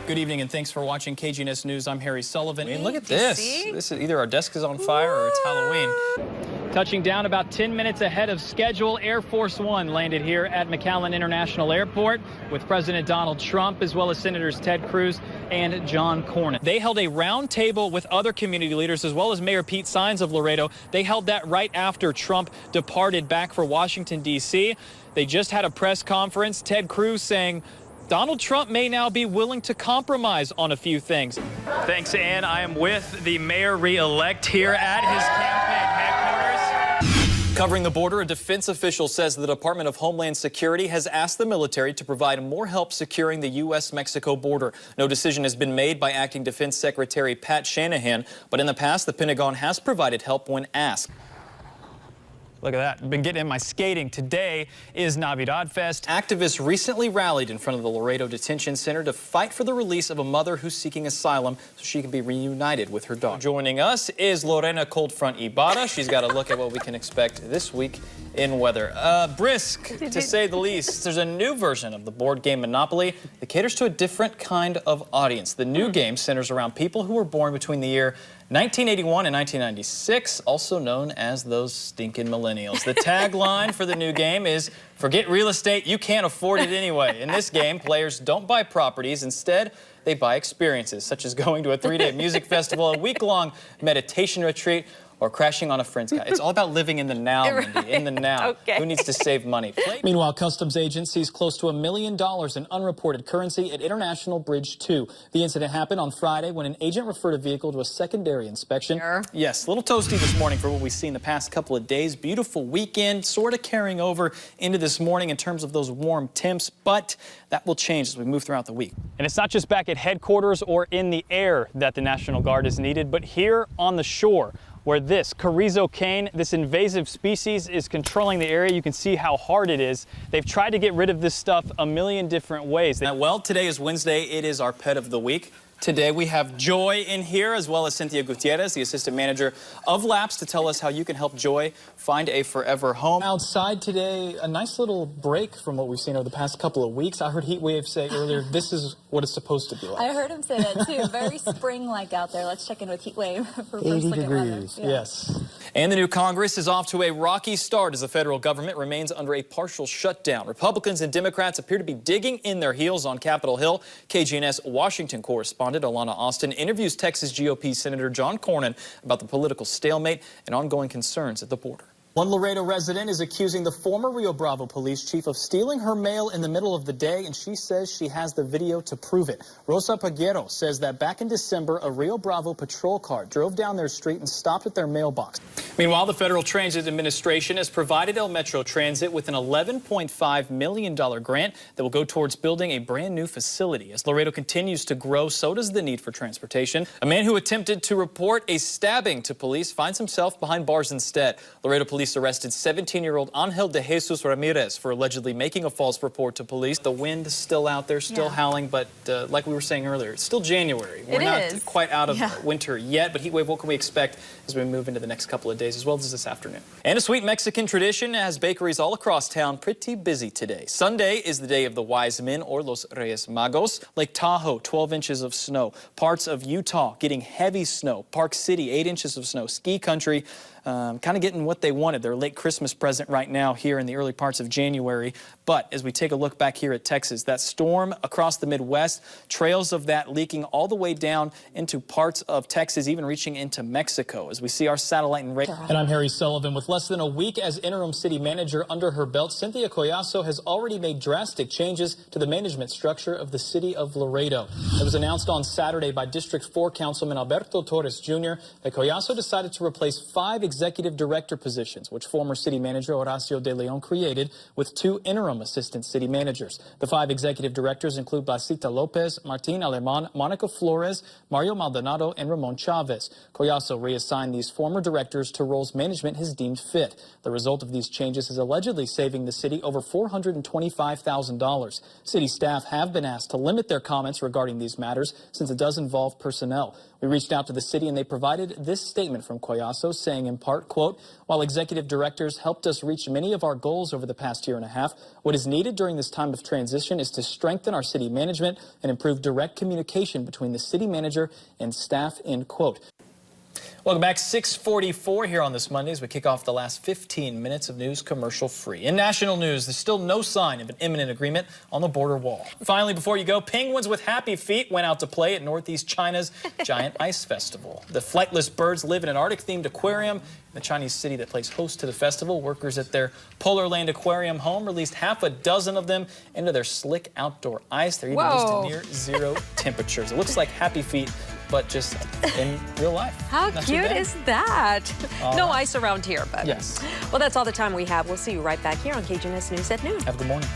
Good evening and thanks for watching KGNS News. I'm Harry Sullivan. And look at this. This is either our desk is on fire or it's Halloween. Touching down about 10 minutes ahead of schedule, Air Force One landed here at McAllen International Airport with President Donald Trump as well as Senators Ted Cruz and John Cornyn. They held a round table with other community leaders as well as Mayor Pete Saenz of Laredo. They held that right after Trump departed back for Washington, D.C. They just had a press conference. Ted Cruz saying Donald Trump may now be willing to compromise on a few things. Thanks, Ann. I am with the mayor re-elect here at his campaign headquarters. Covering the border, a defense official says the Department of Homeland Security has asked the military to provide more help securing the U.S.-Mexico border. No decision has been made by Acting Defense Secretary Pat Shanahan, but in the past, the Pentagon has provided help when asked. Look at that. Been getting in my skating. Today is Navidad Fest. Activists recently rallied in front of the Laredo Detention Center to fight for the release of a mother who's seeking asylum so she can be reunited with her daughter. Joining us is Lorena Cold Front Ibarra. She's got a look at what we can expect this week in weather. Brisk, to say the least. There's a new version of the board game Monopoly that caters to a different kind of audience. The new game centers around people who were born between the year 1981 and 1996, also known as those stinking millennials. The tagline for the new game is, forget real estate, you can't afford it anyway. In this game, players don't buy properties. Instead, they buy experiences, such as going to a 3-day music festival, a week-long meditation retreat, or crashing on a friend's couch. It's all about living in the now, Mindy, in the now. Okay. Who needs to save money? Meanwhile, customs agents close to $1 million in unreported currency at International Bridge 2. The incident happened on Friday when an agent referred a vehicle to a secondary inspection. Yes, a little toasty this morning for what we've seen the past couple of days. Beautiful weekend, sort of carrying over into this morning in terms of those warm temps, but that will change as we move throughout the week. And it's not just back at headquarters or in the air that the National Guard is needed, but here on the shore, where this carrizo cane, this invasive species, is controlling the area. You can see how hard it is. They've tried to get rid of this stuff a million different ways. Well, today is Wednesday. It is our pet of the week. Today we have Joy in here, as well as Cynthia Gutierrez, the assistant manager of LAPS, to tell us how you can help Joy find a forever home. Outside today, a nice little break from what we've seen over the past couple of weeks. I heard Heatwave say earlier, this is what it's supposed to be like. I heard him say that too. Very spring-like out there. Let's check in with Heatwave for 80 first look at weather. degrees. Yeah. Yes. And the new Congress is off to a rocky start as the federal government remains under a partial shutdown. Republicans and Democrats appear to be digging in their heels on Capitol Hill. KGNS Washington correspondent Alana Austin interviews Texas GOP Senator John Cornyn about the political stalemate and ongoing concerns at the border. One Laredo resident is accusing the former Rio Bravo police chief of stealing her mail in the middle of the day, and she says she has the video to prove it. Rosa Peguero says that back in December, a Rio Bravo patrol car drove down their street and stopped at their mailbox. Meanwhile, the Federal Transit Administration has provided El Metro Transit with an $11.5 million grant that will go towards building a brand new facility. As Laredo continues to grow, so does the need for transportation. A man who attempted to report a stabbing to police finds himself behind bars instead. Laredo police arrested 17-year-old Angel de Jesus Ramirez for allegedly making a false report to police. The wind is still out there, still howling, but like we were saying earlier, it's still January. We're not quite out of winter yet, but Heatwave, what can we expect as we move into the next couple of days, as well as this afternoon? And a sweet Mexican tradition has bakeries all across town pretty busy today. Sunday is the day of the Wise Men, or Los Reyes Magos. Lake Tahoe, 12 inches of snow. Parts of Utah getting heavy snow. Park City, 8 inches of snow. Ski country, kind of getting what they wanted, their late Christmas present right now here in the early parts of January. But as we take a look back here at Texas, that storm across the Midwest, trails of that leaking all the way down into parts of Texas, even reaching into Mexico, as we see our satellite and radar. And I'm Harry Sullivan. With less than a week as interim city manager under her belt, Cynthia Collazo has already made drastic changes to the management structure of the city of Laredo. It was announced on Saturday by District 4 Councilman Alberto Torres Jr. that Collazo decided to replace 5 executive director positions, which former city manager Horacio de Leon created, with 2 interim assistant city managers. The 5 executive directors include Blasita Lopez, Martin Aleman, Monica Flores, Mario Maldonado, and Ramon Chavez. Collazo reassigned these former directors to roles management has deemed fit. The result of these changes is allegedly saving the city over $425,000. City staff have been asked to limit their comments regarding these matters since it does involve personnel. We reached out to the city and they provided this statement from Collazo saying part, quote, while executive directors helped us reach many of our goals over the past year and a half, what is needed during this time of transition is to strengthen our city management and improve direct communication between the city manager and staff, end quote. Welcome back. 6:44 here on this Monday as we kick off the last 15 minutes of news commercial free. In national news, there's still no sign of an imminent agreement on the border wall. Finally, before you go, penguins with happy feet went out to play at Northeast China's Giant Ice Festival. The flightless birds live in an Arctic-themed aquarium in the Chinese city that plays host to the festival. Workers at their Polar Land Aquarium home released half a dozen of them into their slick outdoor ice. They're even used to near zero temperatures. It looks like happy feet, but just in real life. How cute is that? No right. ice around here, but yes. Well, that's all the time we have. We'll see you right back here on KGNS News at noon. Have a good morning.